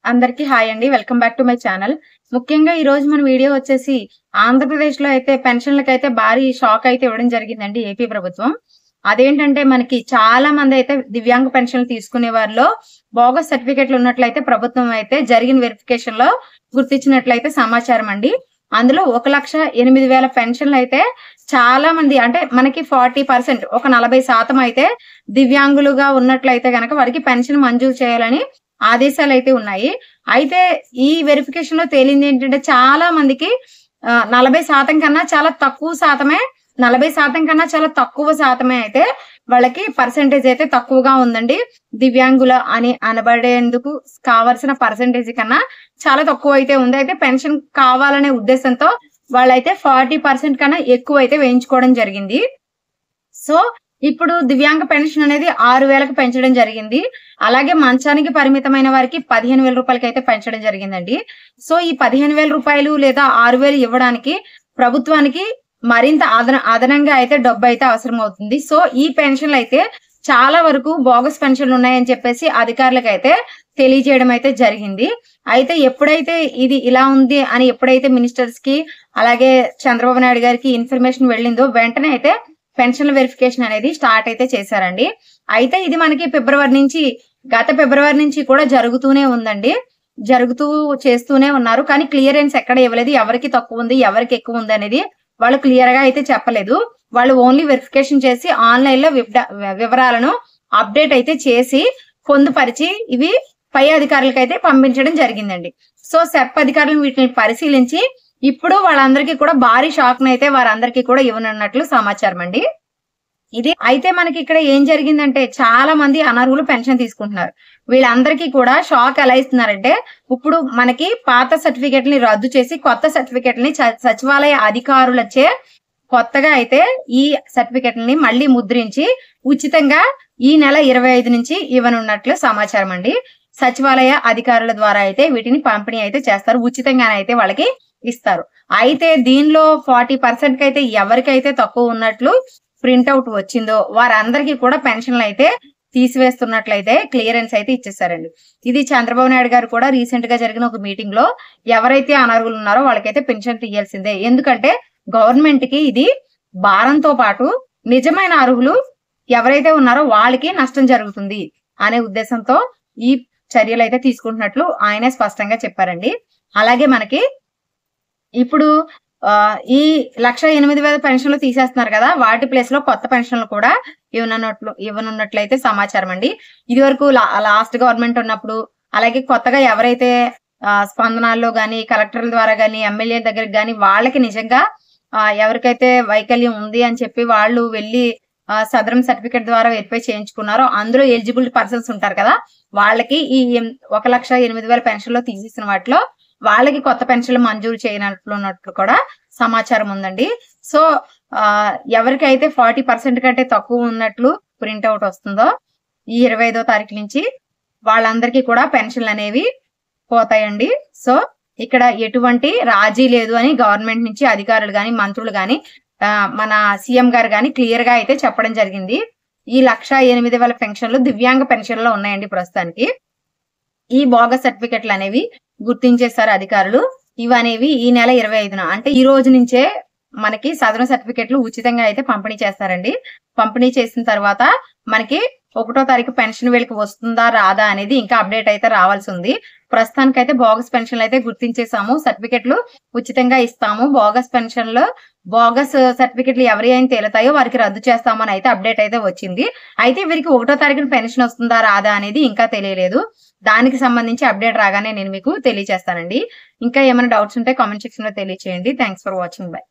అందరికీ హాయ్ అండి. Welcome back to my channel. ముఖ్యంగా ఈ రోజు మన వీడియో వచ్చేసి ఆంధ్రప్రదేశ్‌లో అయితే పెన్షన్‌లకైతే భారీ షాక్ అయితే ఇవ్వడం జరిగిందండి ఏపీ ప్రభుత్వం. అదేంటంటే మనకి చాలా మంది అయితే దివ్యాంగ పెన్షన్‌లు తీసుకునే వారిలో బోగస్ సర్టిఫికేట్‌లు ఉన్నట్లయితే ప్రభుత్వం అయితే జరిగిన వెరిఫికేషన్‌లో గుర్తించినట్లయితే సమాచారం అండి. అందులో 1,08,000 పెన్షన్‌లు అయితే చాలా మంది అంటే మనకి 40% ఒక 40% అయితే దివ్యాంగులుగా ఉన్నట్లయితే గనక వారికి పెన్షన్ మంజూరు చేయాలని ఆదేశాలైతే ఉన్నాయి. అయితే ఈ వెరిఫికేషన్‌లో తేలింది ఏంటంటే చాలా మందికి 40% కన్నా చాలా తక్కువ శాతమే 40% కన్నా చాలా తక్కువ శాతమే అయితే వాళ్ళకి పర్సెంటేజ్ అయితే తక్కువగా ఉందండి. దివ్యాంగుల అని అనబడేందుకు కావాల్సిన పర్సెంటేజ్ కన్నా చాలా తక్కువ అయితే ఉంది. అయితే పెన్షన్ కావాలనే ఉద్దేశంతో వాళ్ళైతే 40% కన్నా ఎక్కువ అయితే వేయించుకోవడం జరిగింది. సో ఇప్పుడు దివ్యాంగ పెన్షన్ అనేది 6,000కి పెంచడం జరిగింది. అలాగే మంచానికి పరిమితమైన వారికి 15,000 రూపాయలకైతే పెంచడం జరిగిందండి. సో ఈ 15,000 రూపాయలు లేదా 6,000 ఇవ్వడానికి ప్రభుత్వానికి మరింత అదనంగా అయితే డబ్బైతే అవసరం అవుతుంది. సో ఈ పెన్షన్లు అయితే చాలా వరకు బోగస్ పెన్షన్లు ఉన్నాయని చెప్పేసి అధికారులకైతే తెలియజేయడం అయితే జరిగింది. అయితే ఎప్పుడైతే ఇది ఇలా ఉంది అని ఎప్పుడైతే మినిస్టర్స్ కి అలాగే చంద్రబాబు నాయుడు గారికి ఇన్ఫర్మేషన్ వెళ్ళిందో వెంటనే అయితే పెన్షన్ల వెరిఫికేషన్ అనేది స్టార్ట్ అయితే చేశారండి. అయితే ఇది మనకి గత ఫిబ్రవరి నుంచి కూడా జరుగుతూనే ఉందండి. చేస్తూనే ఉన్నారు. కానీ క్లియరెన్స్ ఎక్కడ ఇవ్వలేదు. ఎవరికి తక్కువ ఉంది, ఎవరికి ఎక్కువ ఉంది అనేది వాళ్ళు క్లియర్ గా అయితే చెప్పలేదు. వాళ్ళు ఓన్లీ వెరిఫికేషన్ చేసి ఆన్లైన్ లో వివరాలను అప్డేట్ అయితే చేసి పొందుపరిచి ఇవి పై అధికారులకు అయితే పంపించడం జరిగిందండి. సో సెప్ అధికారులు వీటిని పరిశీలించి ఇప్పుడు వాళ్ళందరికీ కూడా భారీ షాక్ అయితే వారందరికీ కూడా ఇవ్వనున్నట్లు సమాచారం అండి. ఇది అయితే మనకి ఇక్కడ ఏం జరిగిందంటే చాలా మంది అనర్హులు పెన్షన్ తీసుకుంటున్నారు. వీళ్ళందరికీ కూడా షాక్ ఎలా ఇస్తున్నారంటే ఇప్పుడు మనకి పాత సర్టిఫికెట్లని రద్దు చేసి కొత్త సర్టిఫికెట్లని సచివాలయ అధికారులచే కొత్తగా అయితే ఈ సర్టిఫికెట్లని మళ్ళీ ముద్రించి ఉచితంగా ఈ నెల 25 నుంచి ఇవ్వనున్నట్లు సమాచారం అండి. సచివాలయ అధికారుల ద్వారా అయితే వీటిని పంపిణీ అయితే చేస్తారు. ఉచితంగానే అయితే వాళ్ళకి ఇస్తారు. అయితే దీనిలో 40% కి అయితే ఎవరికైతే తక్కువ ఉన్నట్లు ప్రింట్అవుట్ వచ్చిందో వారందరికీ కూడా పెన్షన్లు అయితే తీసివేస్తున్నట్లయితే క్లియరెన్స్ అయితే ఇచ్చేసారండి. ఇది చంద్రబాబు నాయుడు గారు కూడా రీసెంట్ గా జరిగిన ఒక మీటింగ్ లో ఎవరైతే అనర్హులు ఉన్నారో వాళ్ళకైతే పెన్షన్ తీయాల్సిందే. ఎందుకంటే గవర్నమెంట్ కి ఇది భారంతో పాటు నిజమైన అర్హులు ఎవరైతే ఉన్నారో వాళ్ళకి నష్టం జరుగుతుంది అనే ఉద్దేశంతో ఈ చర్యలు అయితే తీసుకుంటున్నట్లు ఆయనే స్పష్టంగా చెప్పారండి. అలాగే మనకి ఇప్పుడు ఈ 1,08,000 పెన్షన్లు తీసేస్తున్నారు కదా, వాటి ప్లేస్ లో కొత్త పెన్షన్లు కూడా ఇవ్వనున్నట్లయితే సమాచారం అండి. ఇది వరకు లాస్ట్ గవర్నమెంట్ ఉన్నప్పుడు అలాగే కొత్తగా ఎవరైతే స్పందనాల్లో గాని కలెక్టర్ల ద్వారా గాని ఎమ్మెల్యే దగ్గరికి గాని వాళ్ళకి నిజంగా ఎవరికైతే వైకల్యం ఉంది అని చెప్పి వాళ్ళు వెళ్లి సదరం సర్టిఫికేట్ ద్వారా వెరిఫై చేయించుకున్నారో అందులో ఎలిజిబుల్ పర్సన్స్ ఉంటారు కదా, వాళ్ళకి ఈ 1,08,000 పెన్షన్లో తీసేసిన వాటిలో వాళ్ళకి కొత్త పెన్షన్లు మంజూరు చేయనట్లు కూడా సమాచారం ఉందండి. సో ఎవరికైతే 40% కంటే తక్కువ ఉన్నట్లు ప్రింట్అవుట్ వస్తుందో ఈ 25వ తారీఖు నుంచి వాళ్ళందరికీ కూడా పెన్షన్లు అనేవి పోతాయండి. సో ఇక్కడ ఎటువంటి రాజీ లేదు అని గవర్నమెంట్ నుంచి అధికారులు గాని మంత్రులు గాని మన సీఎం గారు గాని క్లియర్ గా అయితే చెప్పడం జరిగింది. ఈ 1,08,000 పెన్షన్లు దివ్యాంగ పెన్షన్లో ఉన్నాయండి ప్రస్తుతానికి. ఈ బోగస్ సర్టిఫికెట్లు అనేవి గుర్తించేశారు అధికారులు. ఇవనేవి ఈ నెల 25న అంటే ఈ రోజు నుంచే మనకి సదరన్ సర్టిఫికెట్లు ఉచితంగా అయితే పంపిణీ చేస్తారండి. పంపిణీ చేసిన తర్వాత మనకి 1వ తారీఖు పెన్షన్ వీళ్ళకి వస్తుందా రాదా అనేది ఇంకా అప్డేట్ అయితే రావాల్సి ఉంది. ప్రస్తుతానికైతే బోగస్ పెన్షన్లు అయితే గుర్తించేసాము, సర్టిఫికెట్లు ఉచితంగా ఇస్తాము, బోగస్ సర్టిఫికెట్లు ఎవరి అయినా తేలుతాయో వారికి రద్దు చేస్తామని అయితే అప్డేట్ అయితే వచ్చింది. అయితే వీరికి 1వ తారీఖున పెన్షన్ వస్తుందా రాదా అనేది ఇంకా తెలియలేదు. దానికి సంబంధించి అప్డేట్ రాగానే నేను మీకు తెలియజేస్తానండి. ఇంకా ఏమైనా డౌట్స్ ఉంటే కామెంట్ సెక్షన్ లో తెలియచేయండి. Thanks for watching. బై.